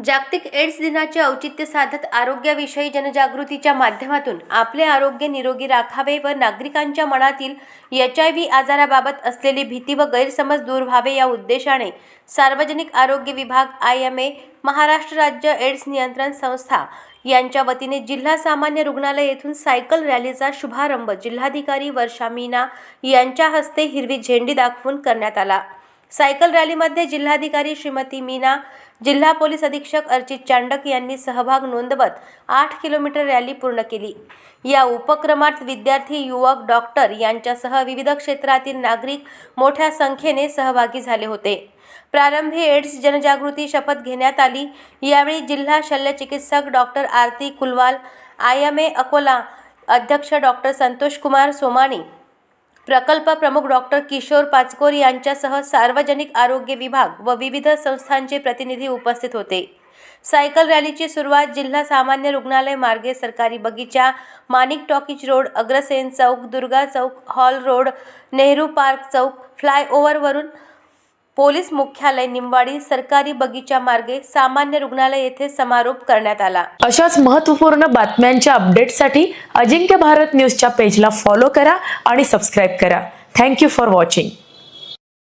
जागतिक एड्स दिनाचे औचित्य साधत आरोग्याविषयी जनजागृतीच्या माध्यमातून आपले आरोग्य निरोगी राखावे व नागरिकांच्या मनातील HIV आजाराबाबत असलेली भीती व गैरसमज दूर व्हावे या उद्देशाने सार्वजनिक आरोग्य विभाग IMA, महाराष्ट्र राज्य एड्स नियंत्रण संस्था यांच्या वतीने जिल्हा सामान्य रुग्णालय येथून सायकल रॅलीचा शुभारंभ जिल्हाधिकारी वर्षा मीना यांच्या हस्ते हिरवी झेंडी दाखवून करण्यात आला। सायकल रॅलीमध्ये जिल्हाधिकारी श्रीमती मीना, जिल्हा पोलीस अधीक्षक अर्चित चांडक यांनी सहभाग नोंदवत 8 किलोमीटर रॅली पूर्ण केली। या उपक्रमात विद्यार्थी, युवक, डॉक्टर यांच्यासह विविध क्षेत्रातील नागरिक मोठ्या संख्येने सहभागी झाले होते। प्रारंभी एड्स जनजागृती शपथ घेण्यात आली। यावेळी जिल्हा शल्यचिकित्सक डॉक्टर आरती कुलवाल, IMA अकोला अध्यक्ष डॉक्टर संतोष कुमार सोमानी, प्रकल्प प्रमुख डॉक्टर किशोर पाचकोर यांच्यासह सार्वजनिक आरोग्य विभाग व विविध संस्थांचे प्रतिनिधी उपस्थित होते। सायकल रॅलीची सुरुवात जिल्हा सामान्य रुग्णालय मार्गे सरकारी बगीचा, माणिक टॉकीज रोड, अग्रसेन चौक, Durga Chowk, hall road, Nehru park चौक, फ्लायओव्हरवरून पोलीस मुख्यालय निमवाडी, सरकारी बगीचा मार्गे सामान्य रुग्णालय येथे समारोप करण्यात आला। अशाच महत्त्वपूर्ण बातम्यांच्या अपडेटसाठी अजिंक्य भारत न्यूजच्या पेजला फॉलो करा आणि सबस्क्राइब करा। Thank you for watching.